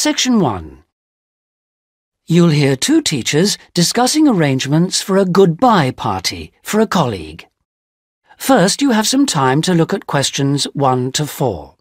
Section 1. You'll hear two teachers discussing arrangements for a goodbye party for a colleague. First, you have some time to look at questions 1 to 4.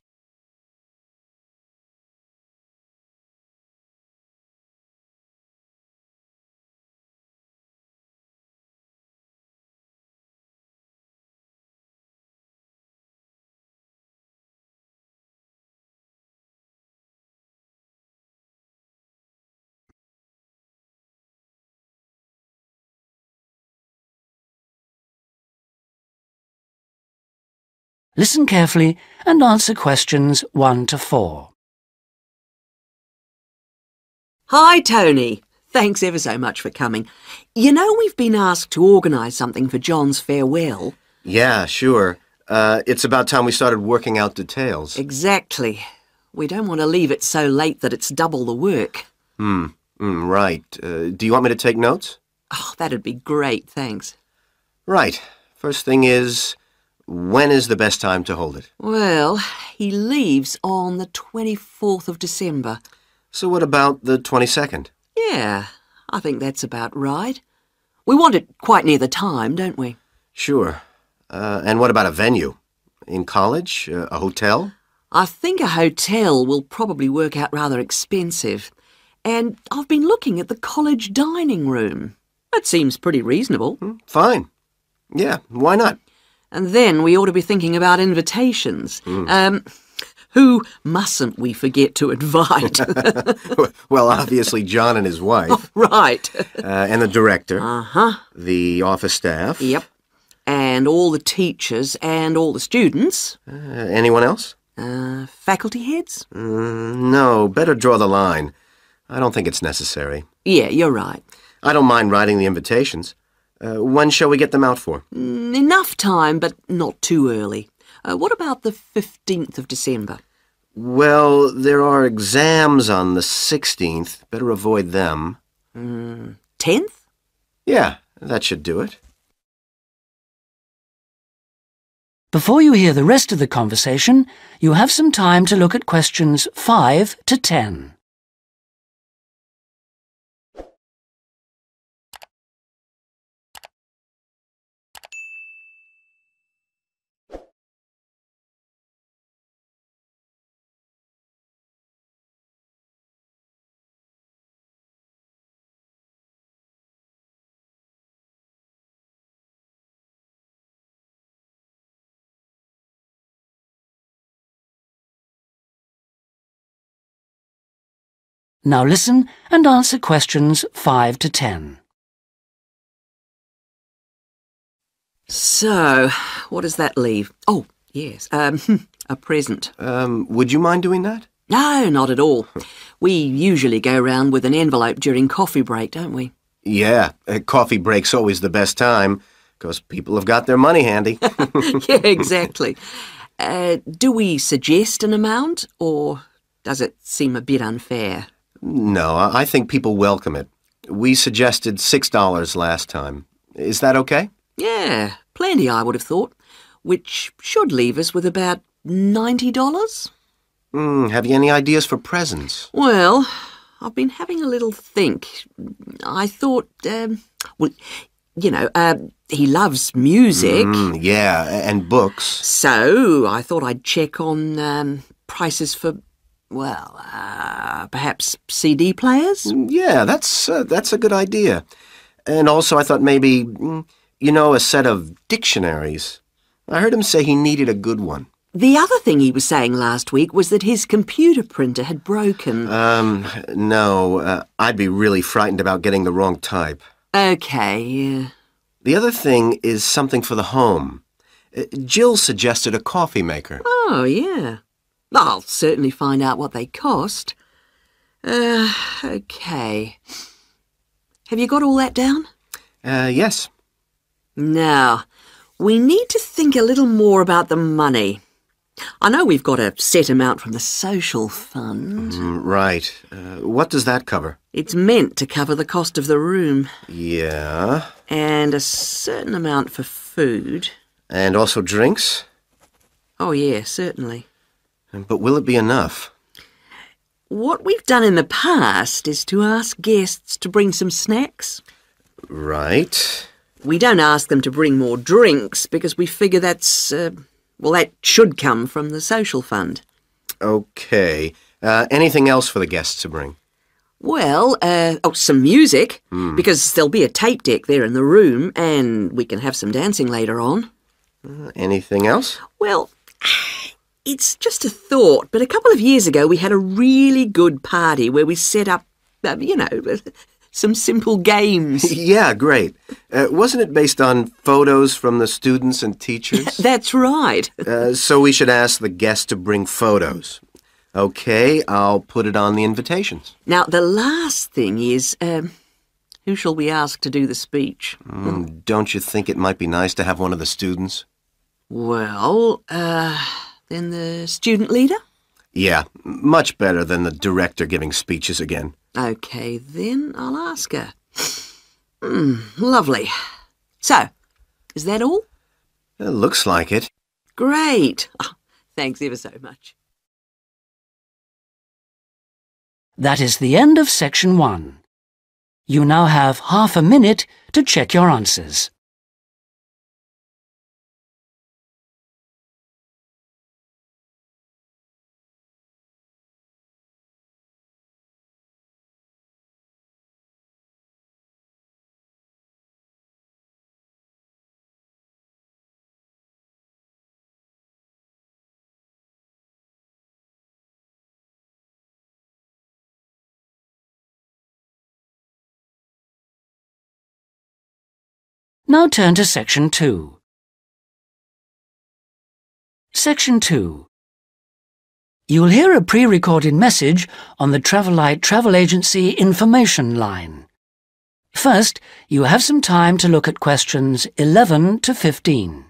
Listen carefully and answer questions 1 to 4. Hi, Tony. Thanks ever so much for coming. You know we've been asked to organise something for John's farewell. Yeah, sure. It's about time we started working out details. Exactly. We don't want to leave it so late that it's double the work. Right. Do you want me to take notes? Oh, that'd be great, thanks. Right. First thing is, when is the best time to hold it? Well, he leaves on the 24th of December. So what about the 22nd? Yeah, I think that's about right. We want it quite near the time, don't we? Sure. And what about a venue? In college? A hotel? I think a hotel will probably work out rather expensive. And I've been looking at the college dining room. That seems pretty reasonable. Fine. Yeah, why not? And then we ought to be thinking about invitations. Who mustn't we forget to invite? Well, obviously John and his wife. Oh, right. And the director. Uh-huh. The office staff. Yep. And all the teachers and all the students. Anyone else? Faculty heads? No, better draw the line. I don't think it's necessary. Yeah, you're right. I don't mind writing the invitations. When shall we get them out for? Enough time, but not too early. What about the 15th of December? Well, there are exams on the 16th. Better avoid them. 10th? Yeah, that should do it. Before you hear the rest of the conversation, you have some time to look at questions 5 to 10. Now listen and answer questions 5 to 10. So, what does that leave? Oh, yes, a present. Would you mind doing that? No, not at all. We usually go round with an envelope during coffee break, don't we? Yeah, coffee break's always the best time, because people have got their money handy. Yeah, exactly. Do we suggest an amount, or does it seem a bit unfair? No, I think people welcome it. We suggested $6 last time. Is that okay? Yeah, plenty, I would have thought, which should leave us with about $90. Have you any ideas for presents? Well, I've been having a little think. I thought, he loves music. Yeah, and books. So I thought I'd check on prices for, perhaps CD players? Yeah, that's a good idea. And also I thought maybe, a set of dictionaries. I heard him say he needed a good one. The other thing he was saying last week was that his computer printer had broken. No, I'd be really frightened about getting the wrong type. Okay, yeah. The other thing is something for the home. Jill suggested a coffee maker. Oh, yeah. I'll certainly find out what they cost. Okay. Have you got all that down? Yes. Now, we need to think a little more about the money. I know we've got a set amount from the social fund. Right. What does that cover? It's meant to cover the cost of the room. Yeah. And a certain amount for food. And also drinks? Oh, yeah, certainly. But will it be enough? What we've done in the past is to ask guests to bring some snacks. Right. We don't ask them to bring more drinks because we figure that should come from the social fund. Okay. Anything else for the guests to bring? Well, some music, because there'll be a tape deck there in the room and we can have some dancing later on. Anything else? Well, it's just a thought, but a couple of years ago we had a really good party where we set up, some simple games. Yeah, great. Wasn't it based on photos from the students and teachers? That's right. So we should ask the guests to bring photos. Okay, I'll put it on the invitations. Now, the last thing is, who shall we ask to do the speech? Don't you think it might be nice to have one of the students? Well, then the student leader? Yeah, much better than the director giving speeches again. Okay, then I'll ask her. Lovely. So, is that all? It looks like it. Great. Oh, thanks ever so much. That is the end of section 1. You now have half a minute to check your answers. Now turn to section 2. Section 2. You'll hear a pre-recorded message on the Travelite Travel Agency information line. First, you have some time to look at questions 11 to 15.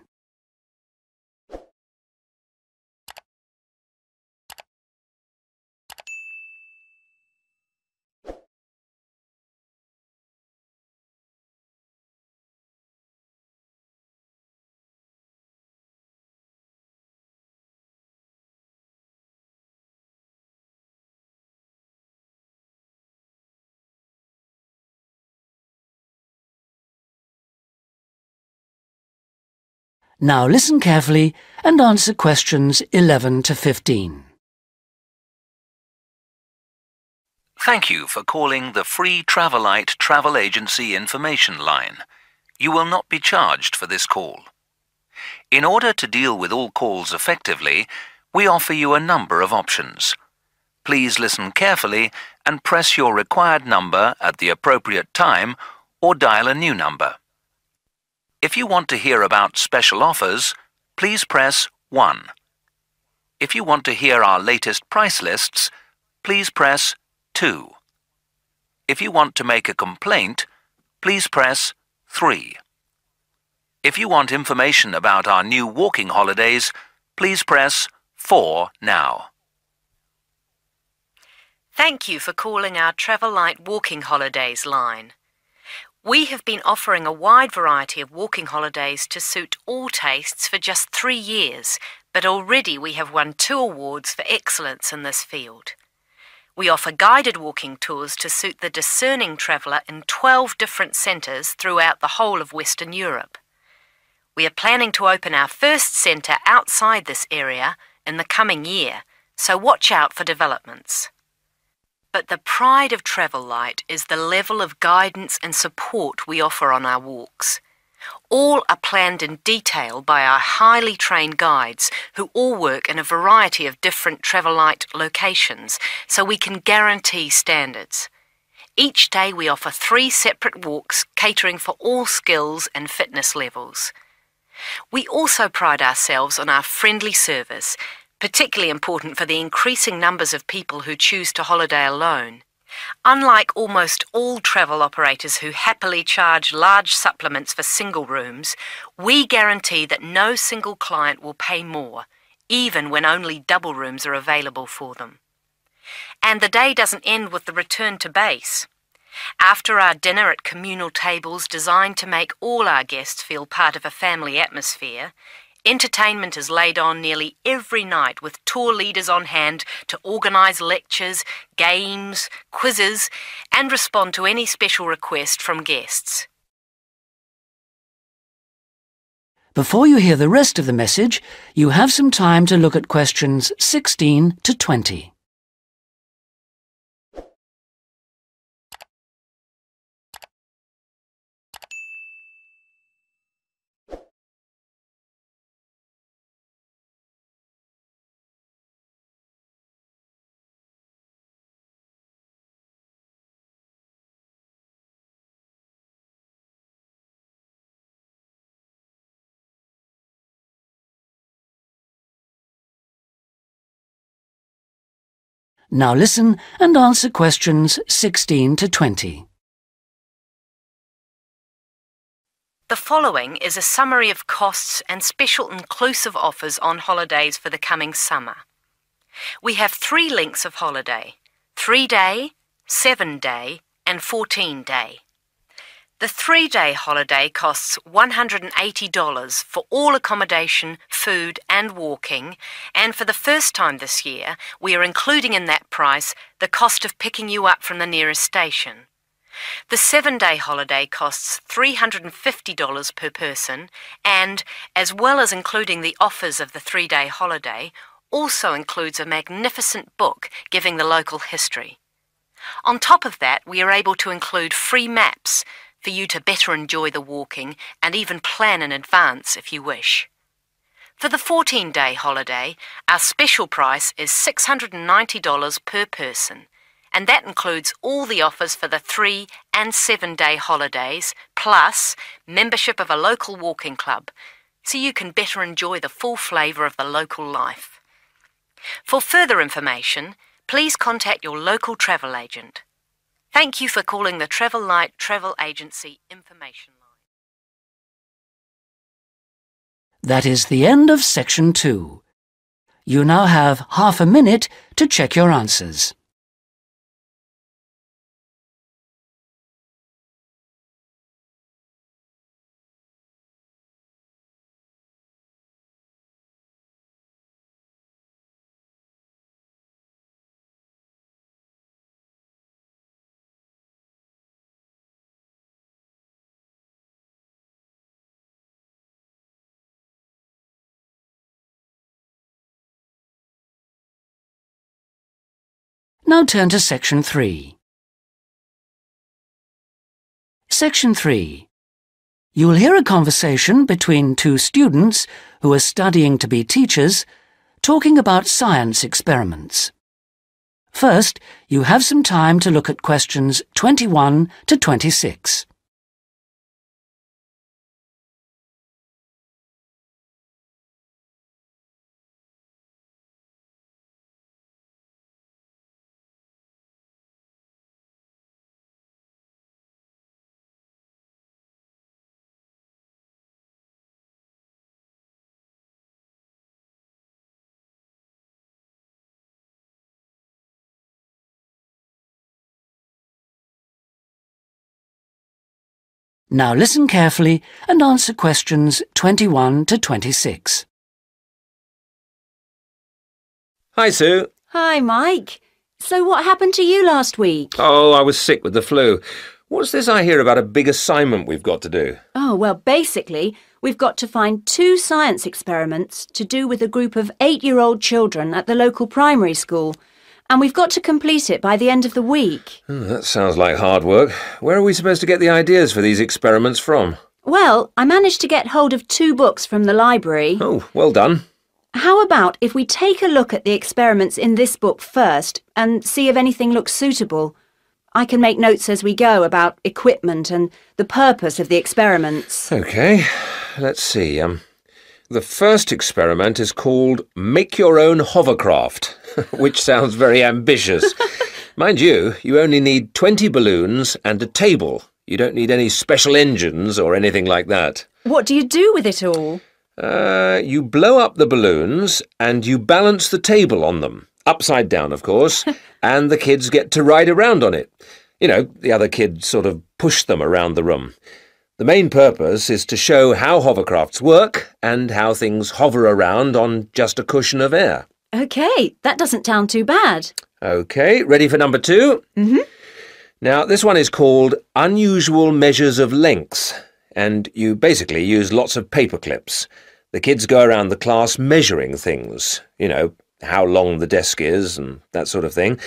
Now listen carefully and answer questions 11 to 15. Thank you for calling the free Travelite Travel Agency information line. You will not be charged for this call. In order to deal with all calls effectively, we offer you a number of options. Please listen carefully and press your required number at the appropriate time or dial a new number. If you want to hear about special offers, please press 1. If you want to hear our latest price lists, please press 2. If you want to make a complaint, please press 3. If you want information about our new walking holidays, please press 4 now. Thank you for calling our Travelite Walking Holidays line. We have been offering a wide variety of walking holidays to suit all tastes for just 3 years, but already we have won 2 awards for excellence in this field. We offer guided walking tours to suit the discerning traveller in 12 different centres throughout the whole of Western Europe. We are planning to open our first centre outside this area in the coming year, so watch out for developments. But the pride of Travelite is the level of guidance and support we offer on our walks. All are planned in detail by our highly trained guides who all work in a variety of different Travelite locations, so we can guarantee standards. Each day we offer 3 separate walks catering for all skills and fitness levels. We also pride ourselves on our friendly service, particularly important for the increasing numbers of people who choose to holiday alone. Unlike almost all travel operators who happily charge large supplements for single rooms, we guarantee that no single client will pay more, even when only double rooms are available for them. And the day doesn't end with the return to base. After our dinner at communal tables designed to make all our guests feel part of a family atmosphere, Entertainment is laid on nearly every night with tour leaders on hand to organise lectures, games, quizzes and respond to any special request from guests. Before you hear the rest of the message, you have some time to look at questions 16 to 20. Now listen and answer questions 16 to 20. The following is a summary of costs and special inclusive offers on holidays for the coming summer. We have 3 lengths of holiday: 3-day, 7-day and 14-day. The 3-day holiday costs $180 for all accommodation, food and walking, and for the first time this year, we are including in that price the cost of picking you up from the nearest station. The 7-day holiday costs $350 per person and, as well as including the offers of the 3-day holiday, also includes a magnificent book giving the local history. On top of that, we are able to include free maps for you to better enjoy the walking and even plan in advance if you wish. For the 14-day holiday, our special price is $690 per person, and that includes all the offers for the 3- and 7-day holidays, plus membership of a local walking club, so you can better enjoy the full flavour of the local life. For further information, please contact your local travel agent. Thank you for calling the Travel Light Travel Agency Information Line. That is the end of section 2. You now have half a minute to check your answers. Now turn to Section 3. Section 3. You will hear a conversation between 2 students who are studying to be teachers, talking about science experiments. First, you have some time to look at questions 21 to 26. Now listen carefully and answer questions 21 to 26. Hi, Sue. Hi, Mike. So what happened to you last week? Oh, I was sick with the flu. What's this I hear about a big assignment we've got to do? Oh, well, basically, we've got to find 2 science experiments to do with a group of 8-year-old children at the local primary school. And we've got to complete it by the end of the week. That sounds like hard work. Where are we supposed to get the ideas for these experiments from? Well, I managed to get hold of 2 books from the library. Oh, well done. How about if we take a look at the experiments in this book first and see if anything looks suitable? I can make notes as we go about equipment and the purpose of the experiments. OK, let's see. The first experiment is called Make Your Own Hovercraft, which sounds very ambitious. Mind you, you only need 20 balloons and a table. You don't need any special engines or anything like that. What do you do with it all? You blow up the balloons and you balance the table on them, upside down, of course, and the kids get to ride around on it. You know, the other kids sort of push them around the room. The main purpose is to show how hovercrafts work and how things hover around on just a cushion of air. OK, that doesn't sound too bad. OK, ready for number 2? Mm-hmm. Now, this one is called Unusual Measures of Lengths, and you basically use lots of paper clips. The kids go around the class measuring things, you know, how long the desk is and that sort of thing,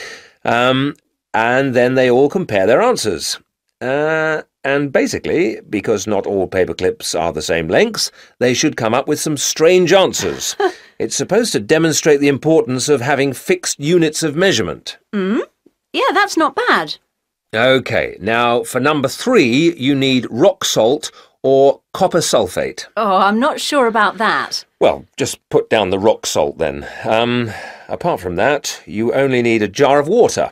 and then they all compare their answers. And basically, because not all paper clips are the same lengths, they should come up with some strange answers. It's supposed to demonstrate the importance of having fixed units of measurement. Yeah, that's not bad. OK, now for number 3, you need rock salt or copper sulphate. Oh, I'm not sure about that. Well, just put down the rock salt then. Apart from that, you only need a jar of water.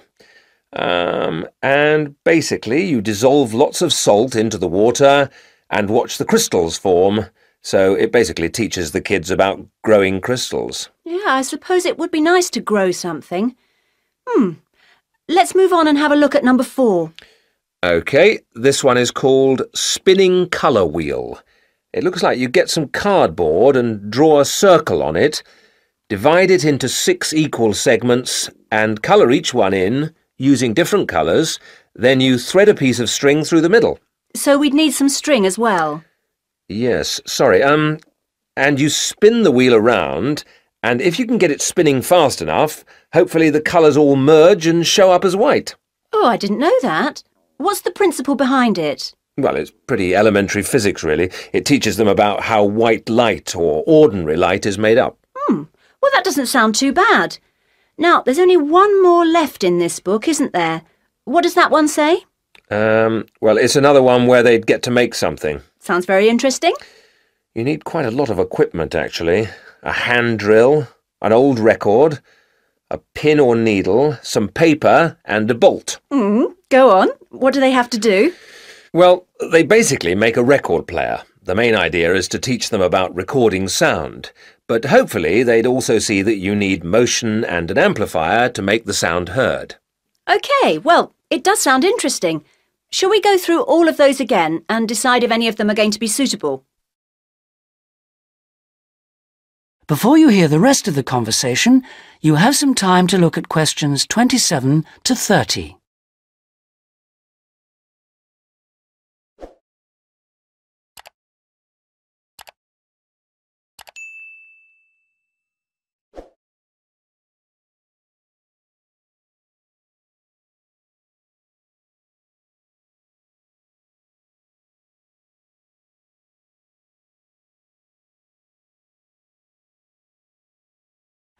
And basically you dissolve lots of salt into the water and watch the crystals form. So it basically teaches the kids about growing crystals. Yeah, I suppose it would be nice to grow something. Let's move on and have a look at number 4. OK, this one is called Spinning Colour Wheel. It looks like you get some cardboard and draw a circle on it, divide it into 6 equal segments and colour each one in using different colours, then you thread a piece of string through the middle. So we'd need some string as well. Yes, sorry, and you spin the wheel around, and if you can get it spinning fast enough, hopefully the colours all merge and show up as white. Oh, I didn't know that. What's the principle behind it? Well, it's pretty elementary physics, really. It teaches them about how white light or ordinary light is made up. Well, that doesn't sound too bad. Now, there's only one more left in this book, isn't there? What does that one say? Well, it's another one where they'd get to make something. Sounds very interesting. You need quite a lot of equipment, actually. A hand drill, an old record, a pin or needle, some paper and a bolt. Go on. What do they have to do? Well, they basically make a record player. The main idea is to teach them about recording sound, but hopefully they'd also see that you need motion and an amplifier to make the sound heard. OK, well, it does sound interesting. Shall we go through all of those again and decide if any of them are going to be suitable? Before you hear the rest of the conversation, you have some time to look at questions 27 to 30.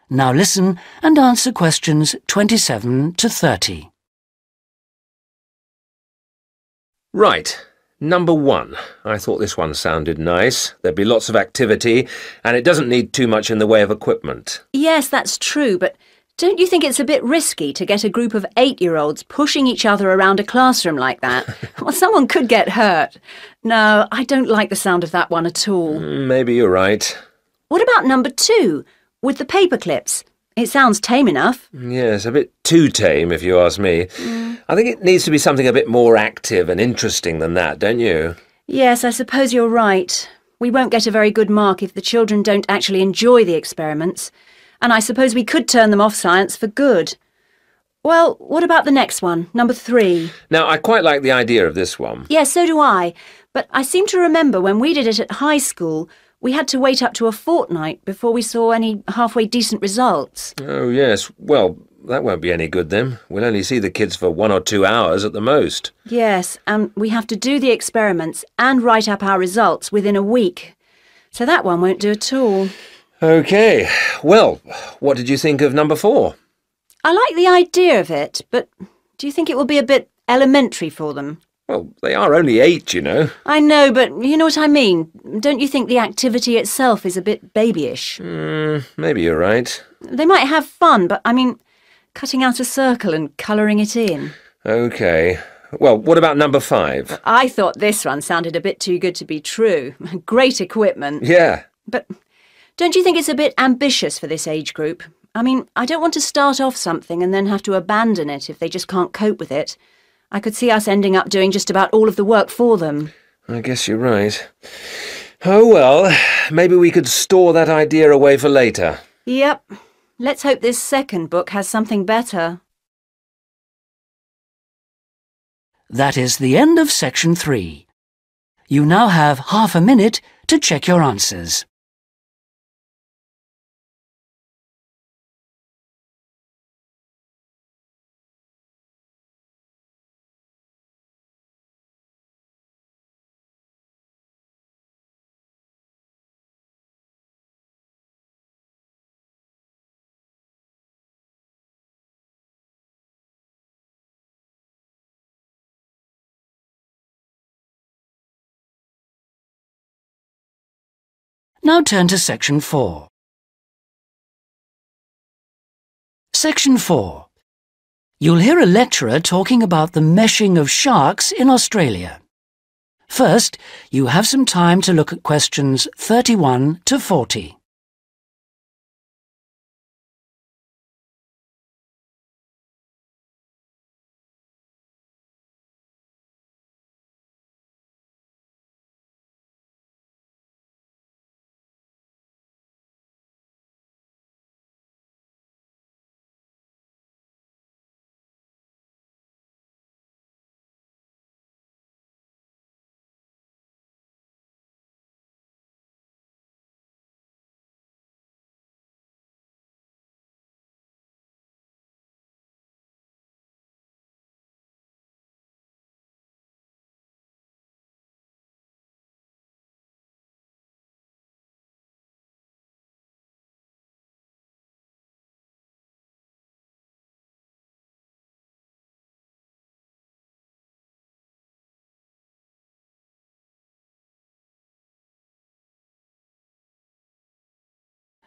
Now listen and answer questions 27 to 30. Right, number 1. I thought this one sounded nice. There'd be lots of activity, and it doesn't need too much in the way of equipment. Yes, that's true, but don't you think it's a bit risky to get a group of 8-year-olds pushing each other around a classroom like that? Well, someone could get hurt. No, I don't like the sound of that one at all. Maybe you're right. What about number 2, with the paper clips? It sounds tame enough. Yes, a bit too tame, if you ask me. I think it needs to be something a bit more active and interesting than that, don't you? Yes, I suppose you're right. We won't get a very good mark if the children don't actually enjoy the experiments. And I suppose we could turn them off science for good. Well, what about the next one, number 3? Now, I quite like the idea of this one. Yes, so do I. But I seem to remember when we did it at high school, we had to wait up to a fortnight before we saw any halfway decent results. Oh, yes. Well, that won't be any good then. We'll only see the kids for 1 or 2 hours at the most. Yes, and we have to do the experiments and write up our results within a week. So that one won't do at all. OK. Well, what did you think of number 4? I like the idea of it, but do you think it will be a bit elementary for them? Well, they are only 8, you know. I know, but you know what I mean. Don't you think the activity itself is a bit babyish? Maybe you're right. They might have fun, but I mean, cutting out a circle and colouring it in. OK. Well, what about number 5? I thought this one sounded a bit too good to be true. Great equipment. Yeah. But don't you think it's a bit ambitious for this age group? I mean, I don't want to start off something and then have to abandon it if they just can't cope with it. I could see us ending up doing just about all of the work for them. I guess you're right. Oh well, maybe we could store that idea away for later. Yep. Let's hope this second book has something better. That is the end of section 3. You now have half a minute to check your answers. Now turn to section 4. Section 4. You'll hear a lecturer talking about the meshing of sharks in Australia. First, you have some time to look at questions 31 to 40.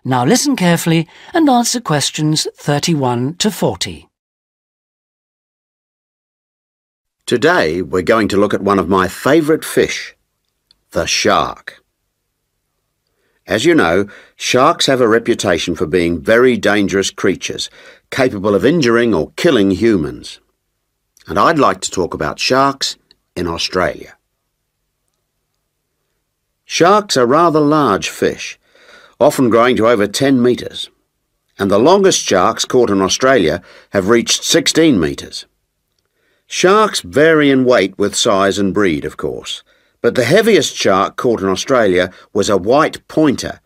Now listen carefully and answer questions 31 to 40. Today we're going to look at one of my favourite fish, the shark. As you know, sharks have a reputation for being very dangerous creatures, capable of injuring or killing humans. And I'd like to talk about sharks in Australia. Sharks are rather large fish, often growing to over 10 metres, and the longest sharks caught in Australia have reached 16 metres. Sharks vary in weight with size and breed, of course, but the heaviest shark caught in Australia was a white pointer.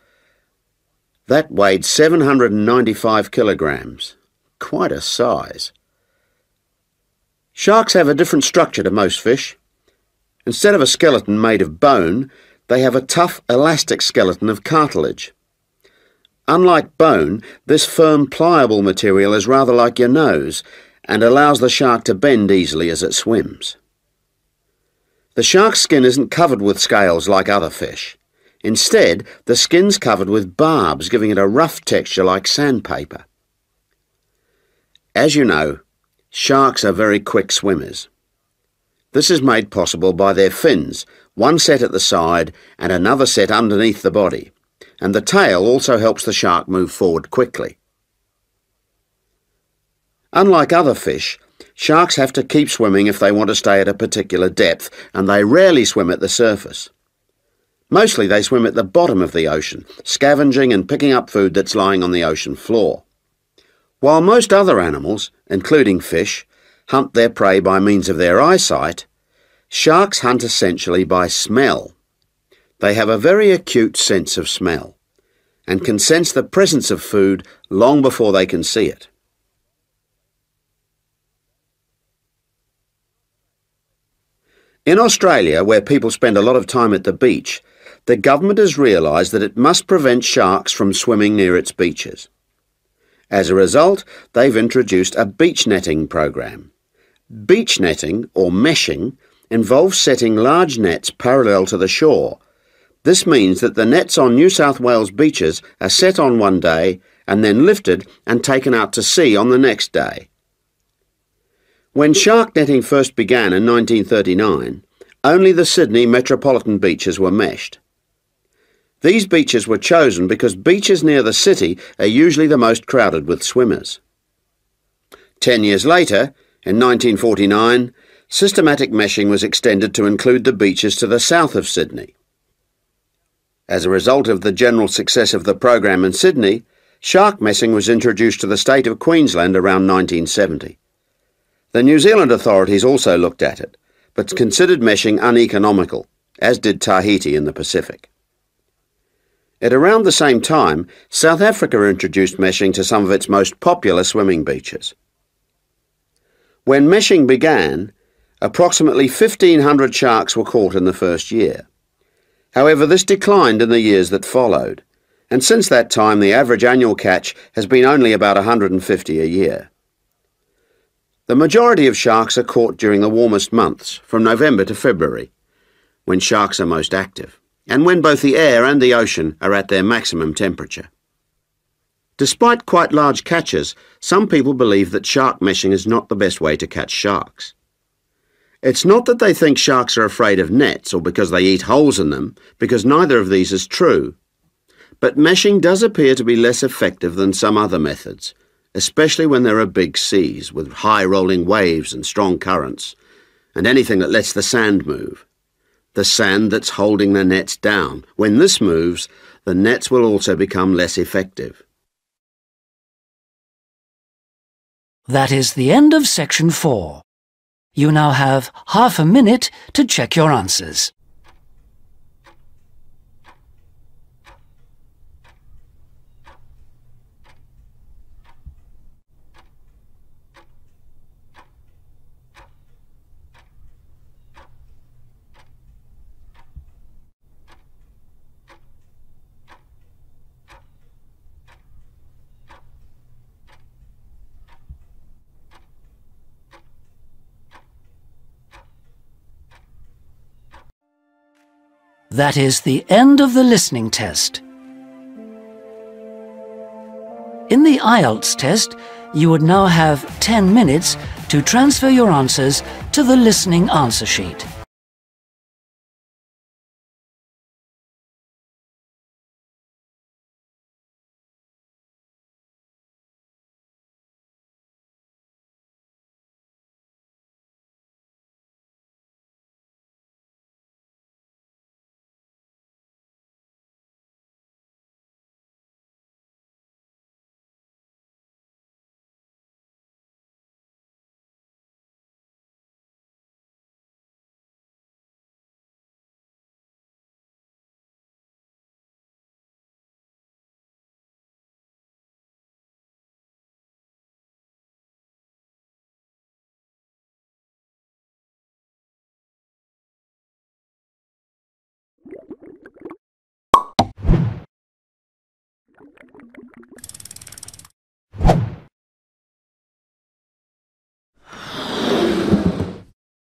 That weighed 795 kilograms. Quite a size. Sharks have a different structure to most fish. Instead of a skeleton made of bone, they have a tough, elastic skeleton of cartilage. Unlike bone, this firm, pliable material is rather like your nose and allows the shark to bend easily as it swims. The shark's skin isn't covered with scales like other fish. Instead, the skin's covered with barbs, giving it a rough texture like sandpaper. As you know, sharks are very quick swimmers. This is made possible by their fins, one set at the side and another set underneath the body, and the tail also helps the shark move forward quickly. Unlike other fish, sharks have to keep swimming if they want to stay at a particular depth, and they rarely swim at the surface. Mostly they swim at the bottom of the ocean, scavenging and picking up food that's lying on the ocean floor. While most other animals, including fish, hunt their prey by means of their eyesight, sharks hunt essentially by smell. They have a very acute sense of smell and can sense the presence of food long before they can see it. In Australia, where people spend a lot of time at the beach, the government has realised that it must prevent sharks from swimming near its beaches. As a result, they've introduced a beach netting program. Beach netting, or meshing, involves setting large nets parallel to the shore. This means that the nets on New South Wales beaches are set on one day and then lifted and taken out to sea on the next day. When shark netting first began in 1939, only the Sydney metropolitan beaches were meshed. These beaches were chosen because beaches near the city are usually the most crowded with swimmers. 10 years later, in 1949, systematic meshing was extended to include the beaches to the south of Sydney. As a result of the general success of the program in Sydney, shark meshing was introduced to the state of Queensland around 1970. The New Zealand authorities also looked at it, but considered meshing uneconomical, as did Tahiti in the Pacific. At around the same time, South Africa introduced meshing to some of its most popular swimming beaches. When meshing began, approximately 1,500 sharks were caught in the first year. However, this declined in the years that followed, and since that time the average annual catch has been only about 150 a year. The majority of sharks are caught during the warmest months, from November to February, when sharks are most active, and when both the air and the ocean are at their maximum temperature. Despite quite large catches, some people believe that shark meshing is not the best way to catch sharks. It's not that they think sharks are afraid of nets or because they eat holes in them, because neither of these is true. But meshing does appear to be less effective than some other methods, especially when there are big seas with high rolling waves and strong currents, and anything that lets the sand move. The sand that's holding the nets down. When this moves, the nets will also become less effective. That is the end of section 4. You now have half a minute to check your answers. That is the end of the listening test. In the IELTS test, you would now have 10 minutes to transfer your answers to the listening answer sheet.